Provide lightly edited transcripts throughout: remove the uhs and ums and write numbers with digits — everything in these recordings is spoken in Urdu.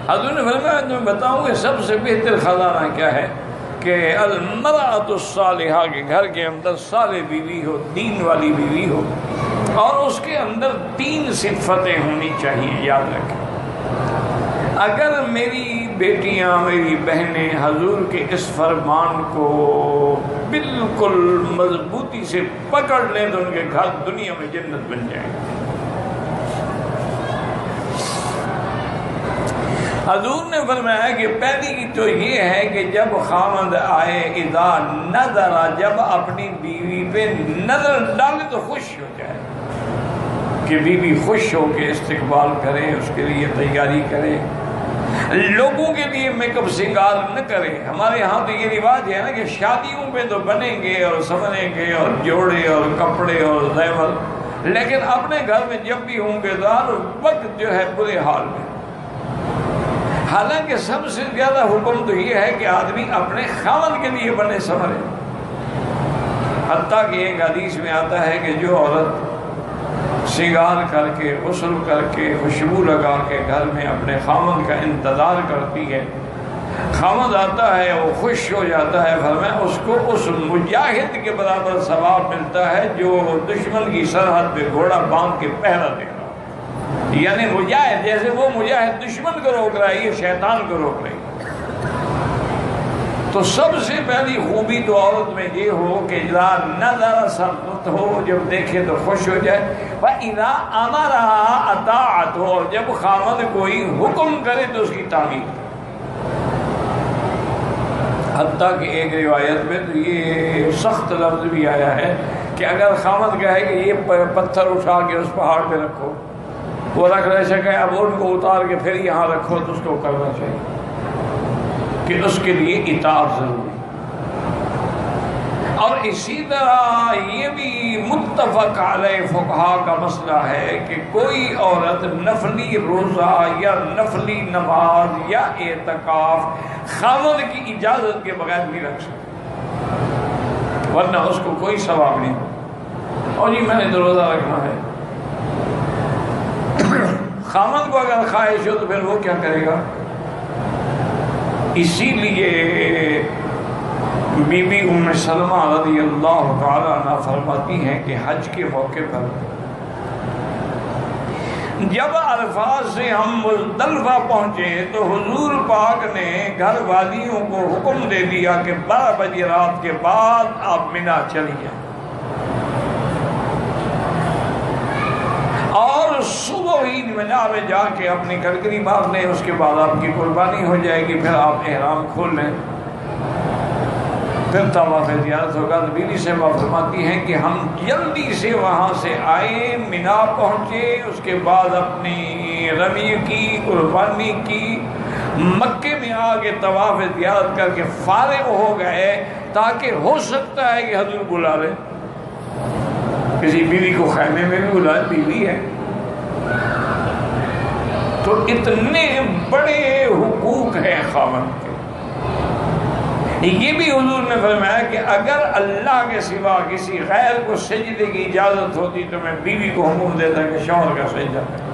حضور نے فرمایا میں بتاؤں کہ سب سے بہتر خزانہ کیا ہے کہ المرأۃ الصالحہ کے گھر کے اندر صالح بیوی ہو، دین والی بیوی ہو، اور اس کے اندر 3 صفتیں ہونی چاہیے. یاد رکھیں، اگر میری بیٹیاں، میری بہنیں حضور کے اس فرمان کو بالکل مضبوطی سے پکڑ لیں تو ان کے گھر دنیا میں جنت بن جائے گی. حضور نے فرمایا کہ پہلی تو یہ ہے کہ جب خاوند آئے، اذا نظر، جب اپنی بیوی پہ نظر ڈالے تو خوش ہو جائے، کہ بیوی خوش ہو کے استقبال کرے، اس کے لیے تیاری کرے، لوگوں کے لیے میک اپ سنگار نہ کرے. ہمارے ہاں تو یہ رواج ہے نا کہ شادیوں پہ تو بنیں گے اور سنوریں گے اور جوڑے اور کپڑے اور زیور، لیکن اپنے گھر میں جب بھی ہوں گے تو ہر وقت جو ہے برے حال میں. حالانکہ سب سے زیادہ حکم تو یہ ہے کہ آدمی اپنے خاوند کے لیے بنے سنورے. حتیٰ کہ ایک حدیث میں آتا ہے کہ جو عورت سنگار کر کے، غسل کر کے، خوشبو لگا کے گھر میں اپنے خاوند کا انتظار کرتی ہے، خاوند آتا ہے وہ خوش ہو جاتا ہے، فرمایا اس کو اس مجاہد کے برابر ثواب ملتا ہے جو دشمن کی سرحد پہ گھوڑا باندھ کے پہرا دے رہا. یعنی مجاہد، جیسے وہ مجاہد دشمن کو روک رہا ہے، یہ شیطان کو روک رہی ہے. تو سب سے پہلی خوبی تو عورت میں یہ ہو کہ اذا نظر سرت ہو، جب دیکھے تو خوش ہو جائے. وَإِذَا أَمَرَهَا أَطَاعَتْ ہو، جب خاوند کوئی حکم کرے تو اس کی تعمیل. حتیٰ کہ ایک روایت میں تو یہ سخت لفظ بھی آیا ہے کہ اگر خاوند کہے کہ یہ پتھر اٹھا کے اس پہاڑ پہ رکھو، وہ رکھ رہ سکے، اب ان کو اتار کے پھر یہاں رکھو، تو اس کو کرنا چاہیے کہ اس کے لیے اطاعت ضروری. اور اسی طرح یہ بھی متفق علیہ فقہا کا مسئلہ ہے کہ کوئی عورت نفلی روزہ یا نفلی نماز یا اعتکاف خاوند کی اجازت کے بغیر نہیں رکھ سکتی، ورنہ اس کو کوئی ثواب نہیں. اور جی میں نے تو روزہ رکھنا ہے، خاوند کو اگر خواہش ہو تو پھر وہ کیا کرے گا؟ اسی لیے بی بی ام سلمہ رضی اللہ تعالیٰ عنہ فرماتی ہیں کہ حج کے موقع پر جب عرفات سے ہم مزدلفہ پہنچے تو حضور پاک نے گھر والیوں کو حکم دے دیا کہ 12 بجے رات کے بعد آپ منا چلی جائیں، اور صبح ہی منا میں جا کے اپنی کلکری مار لیں، اس کے بعد آپ کی قربانی ہو جائے گی، پھر آپ احرام کھول لیں، پھر طواف زیارت ہوگا. تو بیوی سے فرماتی ہیں کہ ہم جلدی سے وہاں سے آئے، منا پہنچے، اس کے بعد اپنی رمی کی، قربانی کی، مکے میں آ کے طواف زیارت کر کے فارغ ہو گئے، تاکہ ہو سکتا ہے کہ حضور بلا لیں. کسی بیوی کو خیمے میں بھی بلا، بیوی ہے. تو اتنے بڑے حقوق ہیں خاوند کے. یہ بھی حضور نے فرمایا کہ اگر اللہ کے سوا کسی غیر کو سجدے کی اجازت ہوتی تو میں بیوی کو حکم دیتا کہ شوہر کا سجدہ کرے.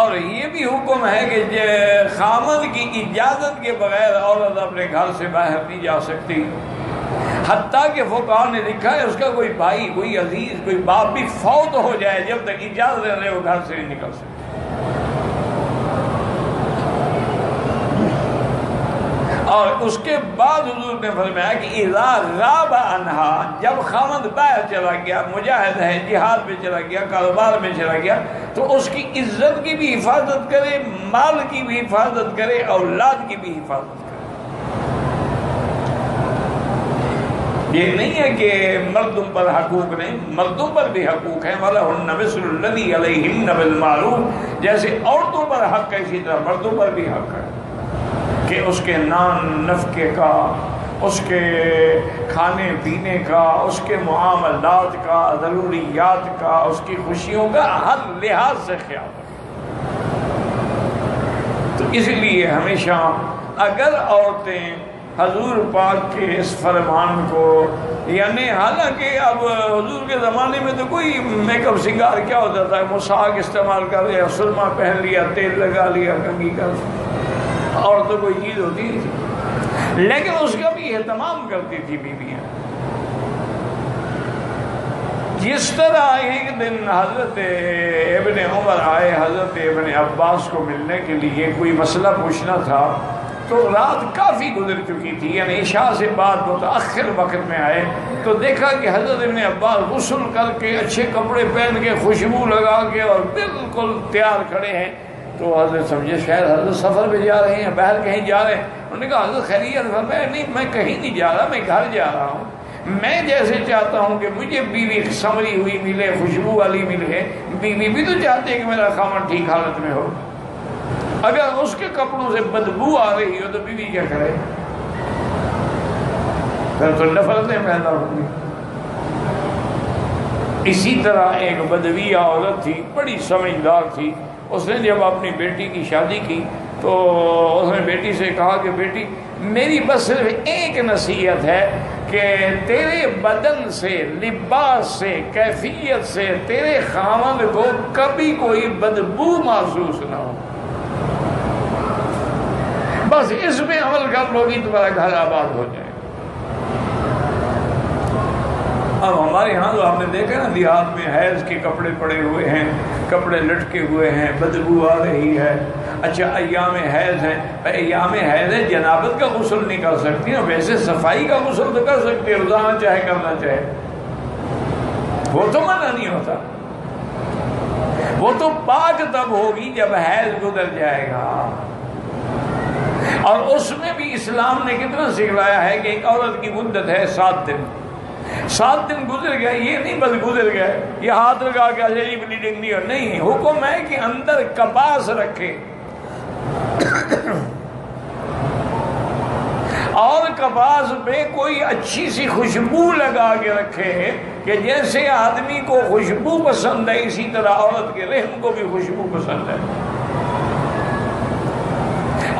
اور یہ بھی حکم ہے کہ خاوند کی اجازت کے بغیر عورت اپنے گھر سے باہر نہیں جا سکتی. حتیٰ کہ فقہاء نے لکھا ہے اس کا کوئی بھائی، کوئی عزیز، کوئی باپ بھی فوت ہو جائے، جب تک اجازت رہے وہ گھر سے نہیں نکل سکتے. اور اس کے بعد حضور نے فرمایا کہ اذا غاب عنہا، جب خاوند باہر چلا گیا، مجاہد ہے، جہاد میں چلا گیا، کاروبار میں چلا گیا، تو اس کی عزت کی بھی حفاظت کرے، مال کی بھی حفاظت کرے، اولاد کی بھی حفاظت کرے. یہ نہیں ہے کہ مردوں پر حقوق نہیں، مردوں پر بھی حقوق ہیں. وَلَهُنَّ مِثْلُ الَّذِي عَلَيْهِنَّ بِالْمَعْرُوفِ، جیسے عورتوں پر حق ہے اسی طرح مردوں پر بھی حق ہے کہ اس کے نان نفقے کا، اس کے کھانے پینے کا، اس کے معاملات کا، ضروریات کا، اس کی خوشیوں کا ہر لحاظ سے خیال رکھے. تو اس لیے ہمیشہ اگر عورتیں حضور پاک کے اس فرمان کو، یعنی حالانکہ اب حضور کے زمانے میں تو کوئی میک اپ سنگار کیا ہوتا تھا، مساق استعمال کر لیا، سرما پہن لیا، تیل لگا لیا، کنگھی کر، اور تو کوئی چیز ہوتی نہیں تھی، لیکن اس کا بھی اہتمام کرتی تھی بیویاں۔ جس طرح ایک دن حضرت ابن عمر آئے حضرت ابن عباس کو ملنے کے لیے، کوئی مسئلہ پوچھنا تھا، تو رات کافی گزر چکی تھی، یعنی عشاء سے بعد متأخر وقت میں آئے تو دیکھا کہ حضرت ابن عباس غسل کر کے اچھے کپڑے پہن کے خوشبو لگا کے اور بالکل تیار کھڑے ہیں، تو حضرت سمجھے شاید حضرت سفر پہ جا رہے ہیں، باہر کہیں جا رہے ہیں۔ انہوں نے کہا حضرت خیریت؟ فرمایا نہیں، میں کہیں نہیں جا رہا، میں گھر جا رہا ہوں۔ میں جیسے چاہتا ہوں کہ مجھے بیوی سنوری ہوئی ملے، خوشبو والی ملے، بیوی بھی تو چاہتے ہیں کہ میرا خاوند ٹھیک حالت میں ہو۔ اگر اس کے کپڑوں سے بدبو آ رہی ہو تو بیوی کیا کرے؟ پھر تو نفرتیں پیدا ہوں گی۔ اسی طرح ایک بدویہ عورت تھی، بڑی سمجھدار تھی، اس نے جب اپنی بیٹی کی شادی کی تو اس نے بیٹی سے کہا کہ بیٹی میری بس صرف ایک نصیحت ہے کہ تیرے بدن سے، لباس سے، کیفیت سے تیرے خاوند کو کبھی کوئی بدبو محسوس نہ ہو، بس اس میں عمل کر لو گی تمہارا گھر آباد ہو جائے۔ اب ہمارے ہاں تو آپ نے دیکھا نا، دیہات میں حیض کے کپڑے پڑے ہوئے ہیں، کپڑے لٹکے ہوئے ہیں، بدبو آ رہی ہے۔ اچھا ایام حیض ہیں، ایام حیض ہے، جنابت کا غسل نہیں کر سکتی نا، ویسے صفائی کا غسل تو کر سکتی ہے، روزانہ چاہے کرنا چاہے، وہ تو منع نہیں ہوتا، وہ تو پاک تب ہوگی جب حیض گزر جائے گا۔ اور اس میں بھی اسلام نے کتنا سکھلایا ہے کہ ایک عورت کی مدت ہے 7 دن، 7 دن گزر گئے، یہ نہیں بس گزر گئے یہ ہاتھ لگا کے اجلی بلیڈنگ نہیں ہو، نہیں، حکم ہے کہ اندر کپاس رکھے، اور کپاس پہ کوئی اچھی سی خوشبو لگا کے رکھے کہ جیسے آدمی کو خوشبو پسند ہے اسی طرح عورت کے رحم کو بھی خوشبو پسند ہے۔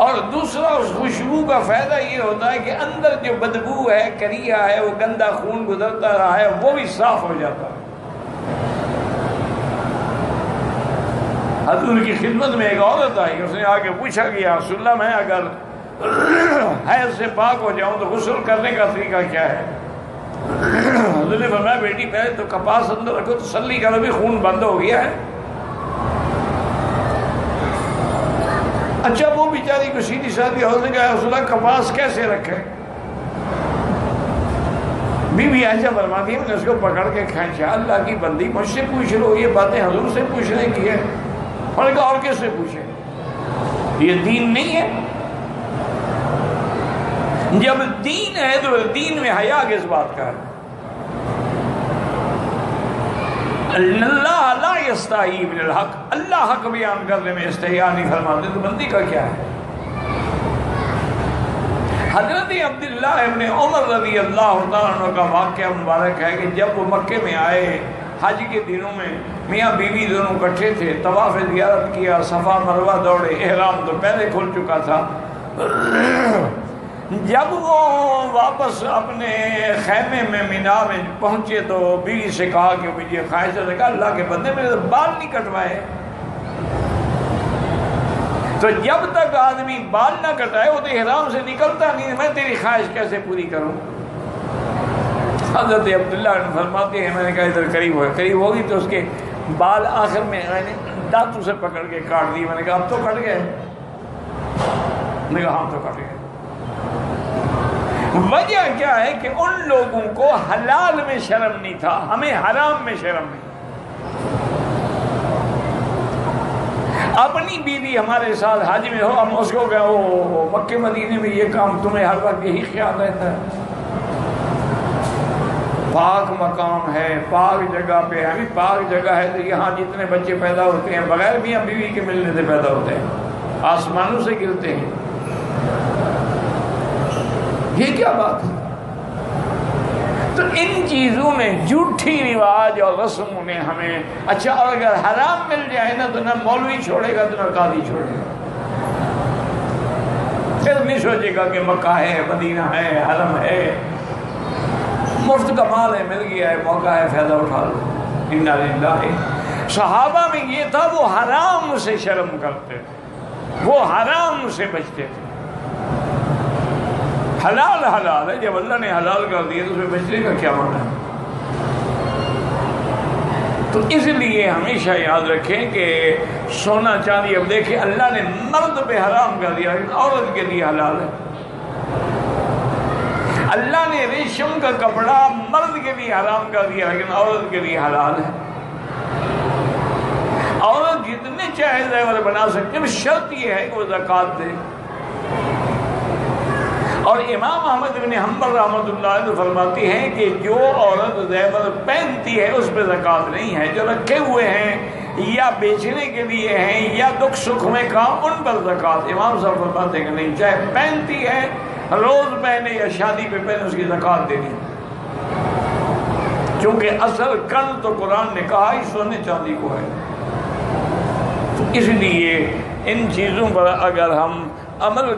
اور دوسرا اس خوشبو کا فائدہ یہ ہوتا ہے کہ اندر جو بدبو ہے، کریا ہے، وہ گندا خون گزرتا رہا ہے، وہ بھی صاف ہو جاتا ہے۔ حضور کی خدمت میں ایک عورت آئی، اس نے آ کے پوچھا کہ یا رسول اللہ میں اگر حیض سے پاک ہو جاؤں تو غسل کرنے کا طریقہ کیا ہے؟ حضور نے فرمایا بیٹی پہلے تو کپاس اندر رکھو، تسلی کرو بھی خون بند ہو گیا ہے۔ اچھا وہ بیچاری کو سیدھی سادھی عورت نے کہا رسول اللہ کپاس کیسے رکھے؟ بی بی عائشہ فرماتی ہے میں نے اس کو پکڑ کے کھینچا، اللہ کی بندی مجھ سے پوچھ لو، یہ باتیں حضور سے پوچھنے کی ہے؟ اور کہا اور کس سے پوچھے؟ یہ دین نہیں ہے؟ جب دین ہے تو دین میں حیا کس بات کا ہے؟ اللہ لا یستحی من الحق، اللہ حق بیان کرنے میں استحیا نہیں فرماتے، تو بندی کا کیا ہے؟ حضرت عبداللہ ابن عمر رضی اللہ عنہ کا واقعہ مبارک ہے کہ جب وہ مکے میں آئے حج کے دنوں میں، میاں بیوی دونوں اکٹھے تھے، طواف زیارت کیا، صفا مروہ دوڑے، احرام تو پہلے کھل چکا تھا۔ جب وہ واپس اپنے خیمے میں مینا میں پہنچے تو بیوی سے کہا کہ مجھے خواہش ہے، کہا اللہ کے بندے میرے تو بال نہیں کٹوائے۔ تو جب تک آدمی بال نہ کٹائے وہ تو احرام سے نکلتا نہیں، میں تیری خواہش کیسے پوری کروں؟ حضرت عبداللہ فرماتے ہیں میں نے کہا ادھر قریب ہوگی تو اس کے بال آخر میں میں نے دانتوں سے پکڑ کے کاٹ دی، میں نے کہا اب تو کٹ گئے، میں نے کہا ہاں تو کٹ گئے۔ وجہ کیا ہے کہ ان لوگوں کو حلال میں شرم نہیں تھا، ہمیں حرام میں شرم نہیں۔ اپنی بیوی ہمارے ساتھ حج میں ہو، ہم اس کو کہیں او مکے مدینے میں یہ کام تمہیں ہر وقت یہی خیال رہتا ہے؟ پاک مقام ہے، پاک جگہ پہ ہے، پاک جگہ ہے تو یہاں جتنے بچے پیدا ہوتے ہیں بغیر میاں بیوی کے ملنے سے پیدا ہوتے ہیں، آسمانوں سے گرتے ہیں، یہ کیا بات ہے؟ تو ان چیزوں میں جھوٹی رواج اور رسموں نے ہمیں، اچھا اور اگر حرام مل جائے نا تو نہ مولوی چھوڑے گا تو نہ قاضی چھوڑے گا، پھر نہیں سوچے گا کہ مکہ ہے، مدینہ ہے، حرم ہے، مفت کا مال ہے، مل گیا ہے، موقع ہے، فائدہ اٹھا لو۔ انا للہ۔ صحابہ میں یہ تھا، وہ حرام سے شرم کرتے تھے، وہ حرام سے بچتے تھے۔ حلال حلال ہے، جب اللہ نے حلال کر دیا تو اس میں بچنے کا کیا معنی ہے؟ تو اس لیے ہمیشہ یاد رکھیں کہ سونا چاندی، اب دیکھیں اللہ نے مرد پہ حرام کر دیا لیکن عورت کے لیے حلال ہے۔ اللہ نے ریشم کا کپڑا مرد کے لیے حرام کر دیا لیکن عورت کے لیے حلال ہے۔ عورت جتنے چاہے زیور بنا سکتے ہیں، شرط یہ ہے کہ وہ زکوٰۃ دے۔ اور امام احمد بن حنبل رحمۃ اللہ علیہ فرماتی ہیں کہ جو عورت زیور پہنتی ہے اس پہ زکوٰۃ نہیں ہے، جو رکھے ہوئے ہیں یا بیچنے کے لیے ہیں یا دکھ سکھ میں کام، ان پر زکوٰۃ۔ امام صاحب فرماتے ہیں کہ نہیں، چاہے پہنتی ہے، روز پہنے یا شادی پہ پہنے، اس کی زکوٰۃ دینی ہے، کیونکہ اصل کن تو قرآن نے کہا ہی سونے چاندی کو ہے۔ تو اس لیے ان چیزوں پر اگر ہم عمل